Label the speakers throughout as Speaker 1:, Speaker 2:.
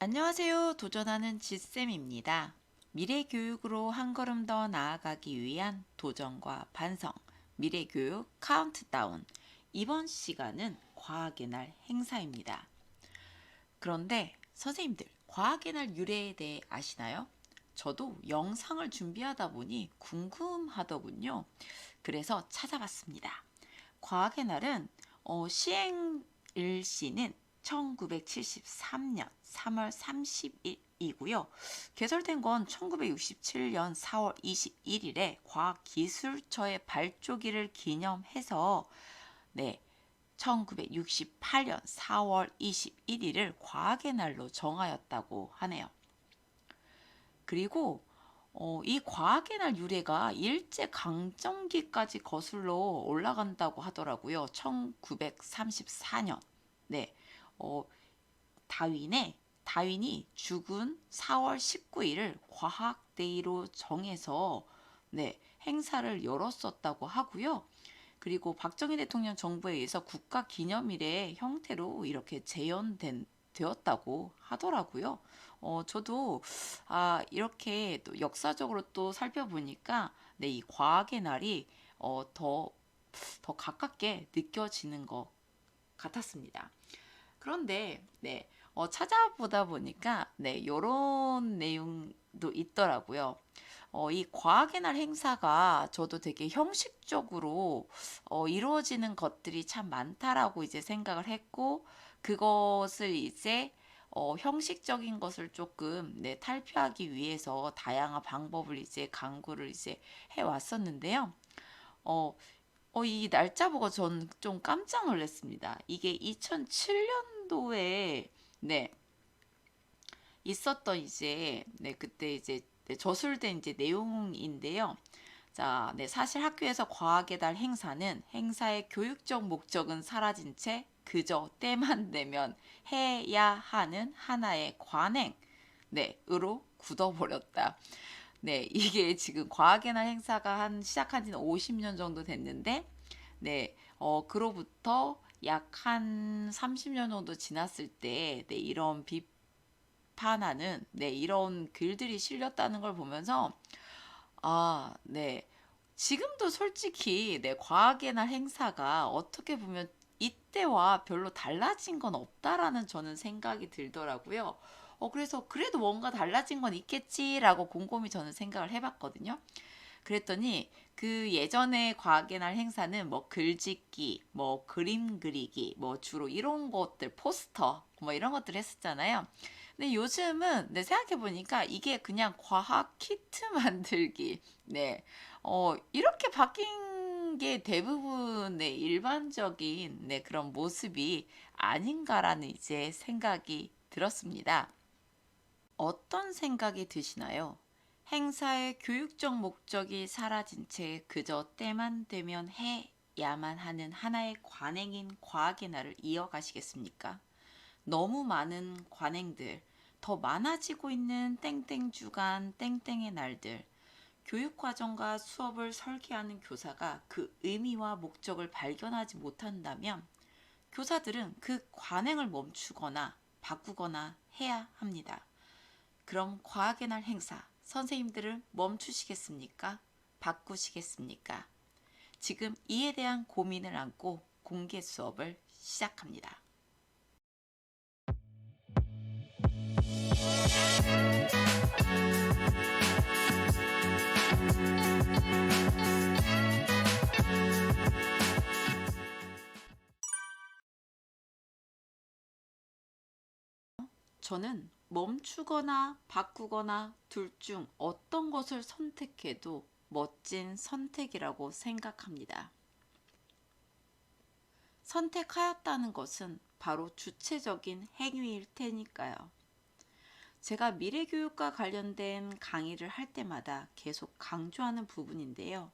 Speaker 1: 안녕하세요. 도전하는 지쌤입니다. 미래 교육으로 한 걸음 더 나아가기 위한 도전과 반성, 미래 교육 카운트다운. 이번 시간은 과학의 날 행사입니다. 그런데 선생님들, 과학의 날 유래에 대해 아시나요? 저도 영상을 준비하다 보니 궁금하더군요. 그래서 찾아봤습니다. 과학의 날은 시행일시는 1973년 3월 30일이고요. 개설된 건 1967년 4월 21일에 과학기술처의 발족일을 기념해서 1968년 4월 21일을 과학의 날로 정하였다고 하네요. 그리고 이 과학의 날 유래가 일제강점기까지 거슬러 올라간다고 하더라고요. 1934년. 네. 어, 다윈이 죽은 4월 19일을 과학데이로 정해서 행사를 열었었다고 하고요. 그리고 박정희 대통령 정부에 의해서 국가기념일의 형태로 이렇게 되었다고 하더라고요. 저도 이렇게 또 역사적으로 또 살펴보니까 이 과학의 날이 더 가깝게 느껴지는 것 같았습니다. 그런데 찾아보다 보니까 이런 내용도 있더라고요. 이 과학의 날 행사가 저도 되게 형식적으로 이루어지는 것들이 참 많다라고 이제 생각을 했고, 그것을 이제 형식적인 것을 조금 탈피하기 위해서 다양한 방법을 이제 강구를 이제 해왔었는데요. 어, 이 날짜 보고 전 좀 깜짝 놀랐습니다. 이게 2007년도에 있었던 이제 그때 이제 저술된 이제 내용인데요. 자, 사실 학교에서 과학의 달 행사는 행사의 교육적 목적은 사라진 채 그저 때만 되면 해야 하는 하나의 관행, 으로 굳어버렸다. 이게 지금 과학의 날 행사가 시작한 지는 50년 정도 됐는데, 그로부터 약 한 30년 정도 지났을 때, 이런 비판하는, 이런 글들이 실렸다는 걸 보면서, 지금도 솔직히 과학의 날 행사가 어떻게 보면 이때와 별로 달라진 건 없다라는 저는 생각이 들더라고요. 그래서 그래도 뭔가 달라진 건 있겠지라고 곰곰이 저는 생각을 해봤거든요. 그랬더니 그 예전에 과학의 날 행사는 뭐 글짓기, 뭐 그림 그리기, 뭐 주로 이런 것들, 포스터, 뭐 이런 것들 했었잖아요. 근데 요즘은 생각해 보니까 이게 그냥 과학 키트 만들기, 이렇게 바뀐 게 대부분의 일반적인 그런 모습이 아닌가라는 이제 생각이 들었습니다. 어떤 생각이 드시나요? 행사의 교육적 목적이 사라진 채 그저 때만 되면 해야만 하는 하나의 관행인 과학의 날을 이어가시겠습니까? 너무 많은 관행들, 더 많아지고 있는 땡땡 주간, 땡땡의 날들, 교육과정과 수업을 설계하는 교사가 그 의미와 목적을 발견하지 못한다면 교사들은 그 관행을 멈추거나 바꾸거나 해야 합니다. 그럼 과학의 날 행사, 선생님들을 멈추시겠습니까? 바꾸시겠습니까? 지금 이에 대한 고민을 안고 공개 수업을 시작합니다. 저는 멈추거나 바꾸거나 둘 중 어떤 것을 선택해도 멋진 선택이라고 생각합니다. 선택하였다는 것은 바로 주체적인 행위일 테니까요. 제가 미래교육과 관련된 강의를 할 때마다 계속 강조하는 부분인데요.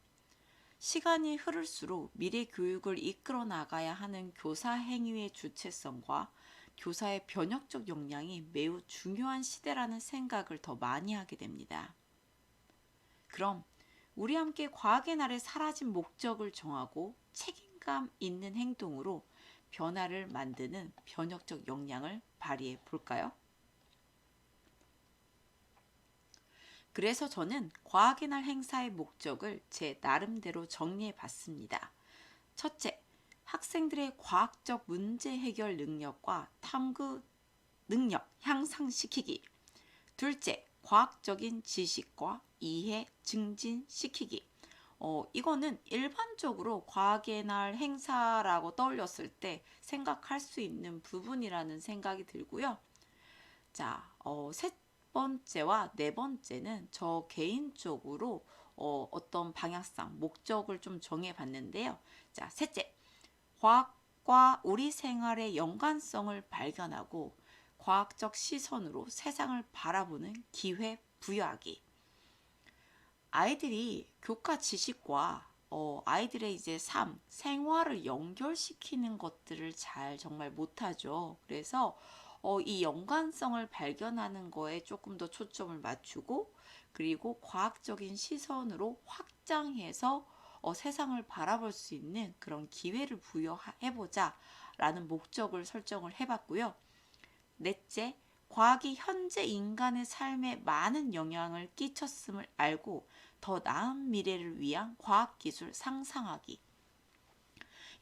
Speaker 1: 시간이 흐를수록 미래교육을 이끌어 나가야 하는 교사 행위의 주체성과 교사의 변혁적 역량이 매우 중요한 시대라는 생각을 더 많이 하게 됩니다. 그럼 우리 함께 과학의 날에 사라진 목적을 정하고 책임감 있는 행동으로 변화를 만드는 변혁적 역량을 발휘해 볼까요? 그래서 저는 과학의 날 행사의 목적을 제 나름대로 정리해 봤습니다. 첫째, 학생들의 과학적 문제 해결 능력과 탐구 능력 향상시키기. 둘째, 과학적인 지식과 이해 증진시키기. 이거는 일반적으로 과학의 날 행사라고 떠올렸을 때 생각할 수 있는 부분이라는 생각이 들고요. 자, 세 번째와 네 번째는 저 개인적으로 어떤 방향성, 목적을 좀 정해 봤는데요. 자, 셋째, 과학과 우리 생활의 연관성을 발견하고 과학적 시선으로 세상을 바라보는 기회 부여하기. 아이들이 교과 지식과 아이들의 이제 삶, 생활을 연결시키는 것들을 잘 정말 못하죠. 그래서 이 연관성을 발견하는 거에 조금 더 초점을 맞추고 그리고 과학적인 시선으로 확장해서 세상을 바라볼 수 있는 그런 기회를 부여해보자 라는 목적을 설정을 해봤고요. 넷째, 과학이 현재 인간의 삶에 많은 영향을 끼쳤음을 알고 더 나은 미래를 위한 과학기술 상상하기.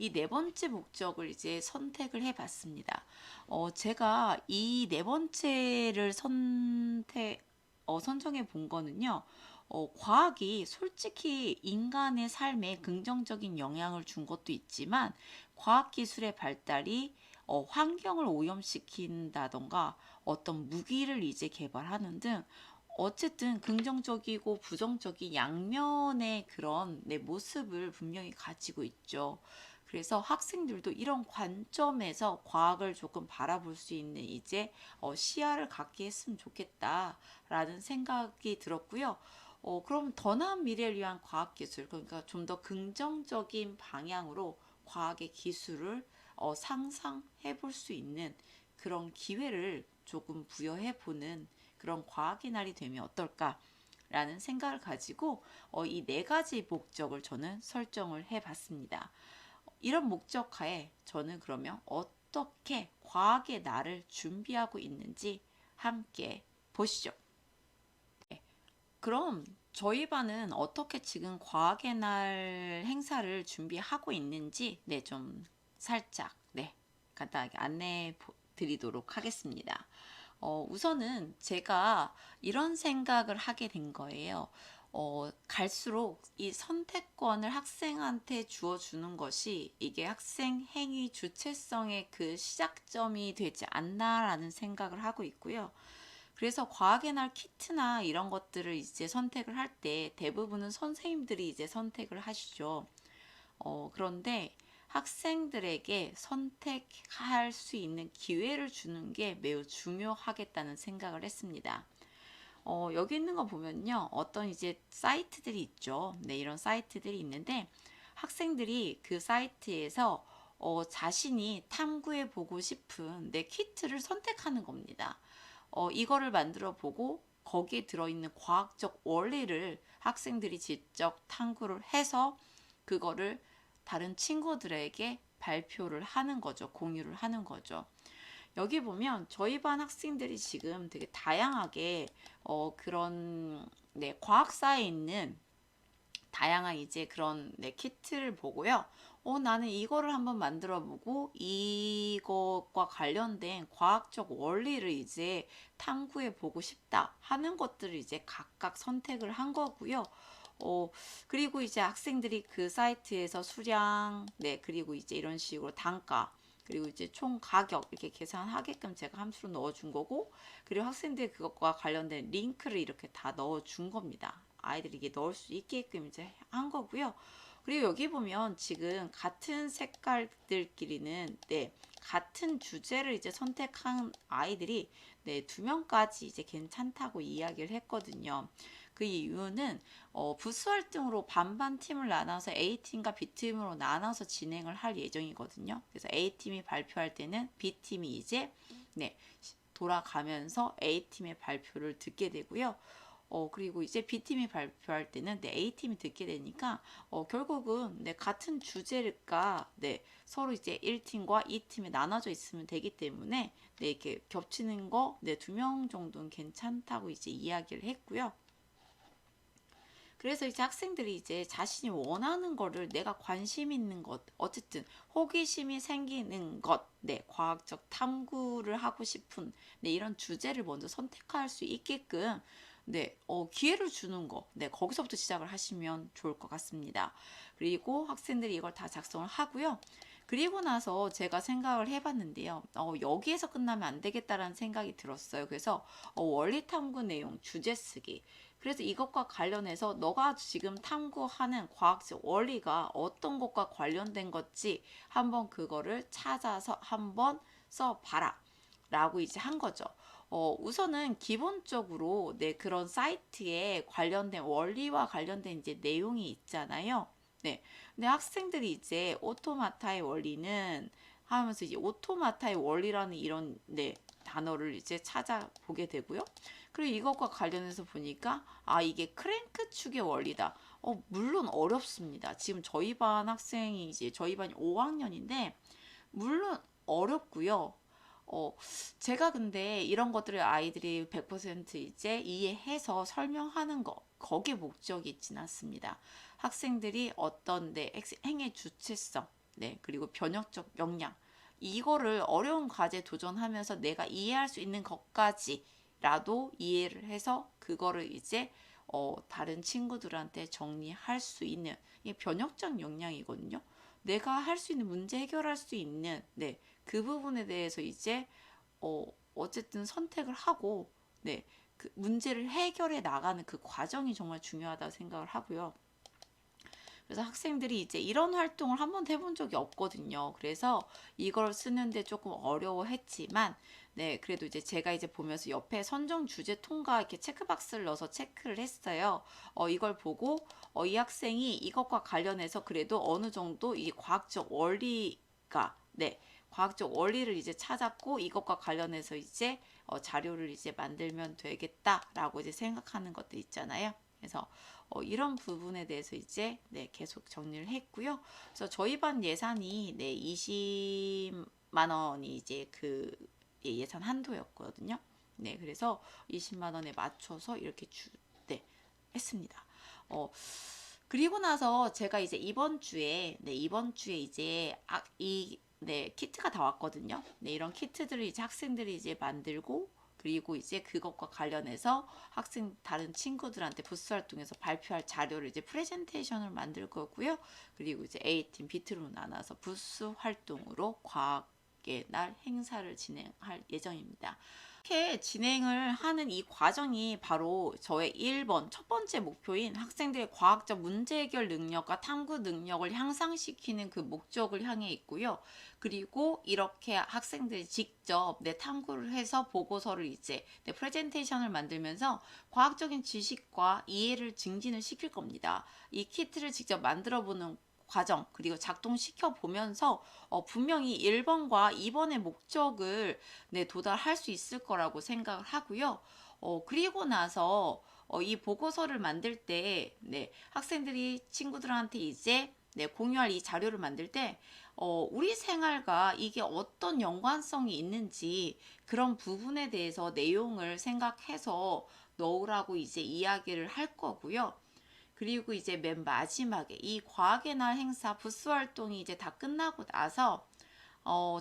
Speaker 1: 이 네 번째 목적을 이제 선택을 해봤습니다. 제가 이 네 번째를 선정해 본 거는요. 과학이 솔직히 인간의 삶에 긍정적인 영향을 준 것도 있지만 과학기술의 발달이 환경을 오염시킨다던가 어떤 무기를 이제 개발하는 등 어쨌든 긍정적이고 부정적인 양면의 그런 내 모습을 분명히 가지고 있죠. 그래서 학생들도 이런 관점에서 과학을 조금 바라볼 수 있는 이제 시야를 갖게 했으면 좋겠다라는 생각이 들었고요. 그럼 더 나은 미래를 위한 과학기술, 그러니까 좀 더 긍정적인 방향으로 과학의 기술을 상상해 볼 수 있는 그런 기회를 조금 부여해 보는 그런 과학의 날이 되면 어떨까라는 생각을 가지고 이 네 가지 목적을 저는 설정을 해 봤습니다. 이런 목적 하에 저는 그러면 어떻게 과학의 날을 준비하고 있는지 함께 보시죠. 네, 그럼 저희 반은 어떻게 지금 과학의 날 행사를 준비하고 있는지 좀 살짝 간단하게 안내해 드리도록 하겠습니다. 우선은 제가 이런 생각을 하게 된 거예요. 갈수록 이 선택권을 학생한테 주어주는 것이 이게 학생 행위 주체성의 그 시작점이 되지 않나라는 생각을 하고 있고요. 그래서 과학의 날 키트나 이런 것들을 이제 선택을 할 때 대부분은 선생님들이 이제 선택을 하시죠. 그런데 학생들에게 선택할 수 있는 기회를 주는 게 매우 중요하겠다는 생각을 했습니다. 여기 있는 거 보면요. 어떤 이제 사이트들이 있죠. 네, 이런 사이트들이 있는데 학생들이 그 사이트에서 자신이 탐구해 보고 싶은 내 키트를 선택하는 겁니다. 이거를 만들어 보고 거기에 들어있는 과학적 원리를 학생들이 직접 탐구를 해서 그거를 다른 친구들에게 발표를 하는 거죠. 공유를 하는 거죠. 여기 보면 저희 반 학생들이 지금 되게 다양하게 그런 과학사에 있는 다양한 이제 그런 키트를 보고요. 나는 이거를 한번 만들어 보고 이것과 관련된 과학적 원리를 이제 탐구해 보고 싶다 하는 것들을 이제 각각 선택을 한 거고요. 그리고 이제 학생들이 그 사이트에서 수량, 그리고 이제 이런 식으로 단가, 그리고 이제 총 가격 이렇게 계산하게끔 제가 함수로 넣어준 거고, 그리고 학생들이 그것과 관련된 링크를 이렇게 다 넣어준 겁니다. 아이들이 이게 넣을 수 있게끔 이제 한 거고요. 그리고 여기 보면 지금 같은 색깔들끼리는 같은 주제를 이제 선택한 아이들이 2명까지 이제 괜찮다고 이야기를 했거든요. 그 이유는 부스 활동으로 반반 팀을 나눠서 A팀과 B팀으로 나눠서 진행을 할 예정이거든요. 그래서 A팀이 발표할 때는 B팀이 이제 돌아가면서 A팀의 발표를 듣게 되고요. 그리고 이제 B팀이 발표할 때는 A팀이 듣게 되니까 결국은 같은 주제가 서로 이제 1팀과 2팀에 나눠져 있으면 되기 때문에 이렇게 겹치는 거 2명 정도는 괜찮다고 이제 이야기를 했고요. 그래서 이제 학생들이 이제 자신이 원하는 거를 내가 관심 있는 것, 어쨌든 호기심이 생기는 것, 네, 과학적 탐구를 하고 싶은 네, 이런 주제를 먼저 선택할 수 있게끔 네, 기회를 주는 거, 네, 거기서부터 시작을 하시면 좋을 것 같습니다. 그리고 학생들이 이걸 다 작성을 하고요. 그리고 나서 제가 생각을 해봤는데요. 여기에서 끝나면 안 되겠다라는 생각이 들었어요. 그래서 원리 탐구 내용, 주제 쓰기. 그래서 이것과 관련해서 너가 지금 탐구하는 과학적 원리가 어떤 것과 관련된 건지 한번 그거를 찾아서 한번 써봐라. 라고 이제 한 거죠. 우선은 기본적으로 네, 그런 사이트에 관련된 원리와 관련된 이제 내용이 있잖아요. 네. 근데 학생들이 이제 오토마타의 원리는 하면서 이제 오토마타의 원리라는 이런 네, 단어를 이제 찾아보게 되고요. 그리고 이것과 관련해서 보니까 이게 크랭크 축의 원리다. 물론 어렵습니다. 지금 저희 반 학생이 이제 저희 반이 5학년인데 물론 어렵고요. 제가 근데 이런 것들을 아이들이 100% 이제 이해해서 설명하는 거, 거기에 목적이 있진 않습니다. 학생들이 어떤 행의 주체성, 네, 그리고 변혁적 역량, 이거를 어려운 과제 도전하면서 내가 이해할 수 있는 것까지라도 이해를 해서 그거를 이제 다른 친구들한테 정리할 수 있는 이게 변혁적 역량이거든요. 내가 할 수 있는 문제 해결할 수 있는 네, 그 부분에 대해서 이제 어쨌든 선택을 하고 네, 그 문제를 해결해 나가는 그 과정이 정말 중요하다고 생각을 하고요. 그래서 학생들이 이제 이런 활동을 한 번도 해본 적이 없거든요. 그래서 이걸 쓰는데 조금 어려워했지만, 네, 그래도 이제 제가 이제 보면서 옆에 선정 주제 통과 이렇게 체크박스를 넣어서 체크를 했어요. 이걸 보고, 이 학생이 이것과 관련해서 그래도 어느 정도 이 과학적 원리가, 네, 과학적 원리를 이제 찾았고, 이것과 관련해서 이제 자료를 이제 만들면 되겠다라고 이제 생각하는 것도 있잖아요. 그래서 이런 부분에 대해서 이제 네, 계속 정리를 했고요. 그래서 저희 반 예산이 네, 20만 원이 이제 그 예산 한도였거든요. 네, 그래서 20만 원에 맞춰서 이렇게 네, 했습니다. 그리고 나서 제가 이제 이번 주에 이제 네, 키트가 다 왔거든요. 네, 이런 키트들을 이제 학생들이 이제 만들고 그리고 이제 그것과 관련해서 다른 친구들한테 부스 활동에서 발표할 자료를 이제 프레젠테이션을 만들 거고요. 그리고 이제 A팀, B팀으로 나눠서 부스 활동으로 과학의 날 행사를 진행할 예정입니다. 이렇게 진행을 하는 이 과정이 바로 저의 1번 첫 번째 목표인 학생들의 과학적 문제 해결 능력과 탐구 능력을 향상시키는 그 목적을 향해 있고요. 그리고 이렇게 학생들이 직접 내 탐구를 해서 보고서를 이제 내 프레젠테이션을 만들면서 과학적인 지식과 이해를 증진을 시킬 겁니다. 이 키트를 직접 만들어 보는 과정 그리고 작동시켜 보면서 분명히 1번과 2번의 목적을 네, 도달할 수 있을 거라고 생각을 하고요. 그리고 나서 이 보고서를 만들 때 네, 학생들이 친구들한테 이제 네, 공유할 이 자료를 만들 때 우리 생활과 이게 어떤 연관성이 있는지 그런 부분에 대해서 내용을 생각해서 넣으라고 이제 이야기를 할 거고요. 그리고 이제 맨 마지막에 이 과학의 날 행사 부스 활동이 이제 다 끝나고 나서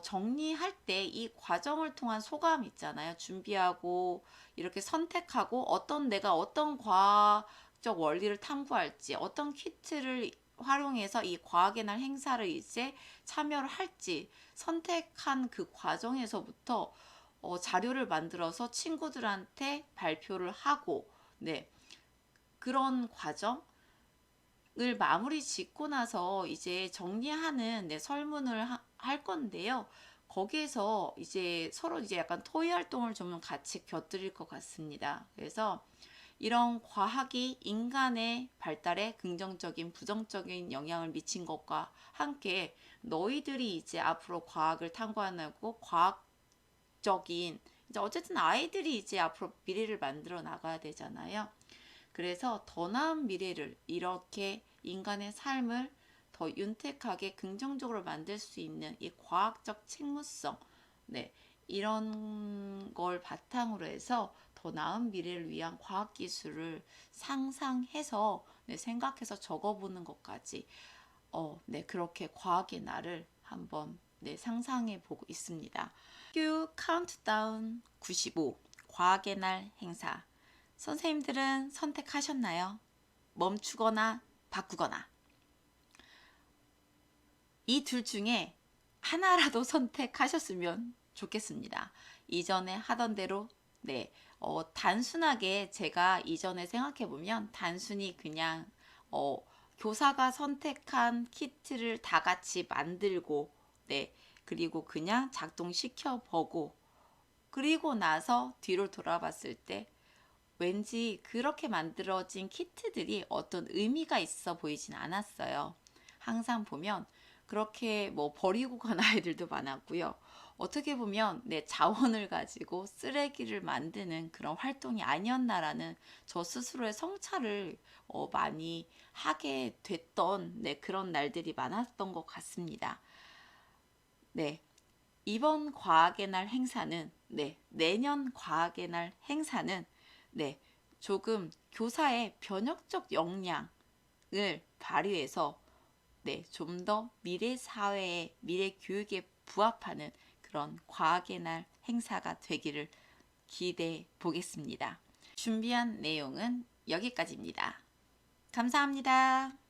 Speaker 1: 정리할 때 이 과정을 통한 소감 있잖아요. 준비하고 이렇게 선택하고 내가 어떤 과학적 원리를 탐구할지 어떤 키트를 활용해서 이 과학의 날 행사를 이제 참여를 할지 선택한 그 과정에서부터 자료를 만들어서 친구들한테 발표를 하고 네, 그런 과정을 마무리 짓고 나서 이제 정리하는 네, 설문을 할 건데요. 거기에서 이제 서로 이제 약간 토의 활동을 좀 같이 곁들일 것 같습니다. 그래서 이런 과학이 인간의 발달에 긍정적인, 부정적인 영향을 미친 것과 함께 너희들이 이제 앞으로 과학을 탐구하고 과학적인 이제 어쨌든 아이들이 이제 앞으로 미래를 만들어 나가야 되잖아요. 그래서 더 나은 미래를 이렇게 인간의 삶을 더 윤택하게 긍정적으로 만들 수 있는 이 과학적 책무성, 네, 이런 걸 바탕으로 해서 더 나은 미래를 위한 과학기술을 상상해서 네, 생각해서 적어보는 것까지 네, 그렇게 과학의 날을 한번 네, 상상해 보고 있습니다. 큐 카운트다운 95 과학의 날 행사. 선생님들은 선택하셨나요? 멈추거나 바꾸거나. 이 둘 중에 하나라도 선택하셨으면 좋겠습니다. 이전에 하던 대로 네, 단순하게 제가 이전에 생각해보면 단순히 그냥 교사가 선택한 키트를 다 같이 만들고 네, 그리고 그냥 작동시켜 보고 그리고 나서 뒤로 돌아봤을 때 왠지 그렇게 만들어진 키트들이 어떤 의미가 있어 보이진 않았어요. 항상 보면 그렇게 뭐 버리고 간 아이들도 많았고요. 어떻게 보면 내 자원을 가지고 쓰레기를 만드는 그런 활동이 아니었나라는 저 스스로의 성찰을 많이 하게 됐던 네, 그런 날들이 많았던 것 같습니다. 네, 이번 과학의 날 행사는 네, 내년 과학의 날 행사는 네, 조금 교사의 변혁적 역량을 발휘해서 네, 좀 더 미래 사회의 미래 교육에 부합하는 그런 과학의 날 행사가 되기를 기대해 보겠습니다. 준비한 내용은 여기까지입니다. 감사합니다.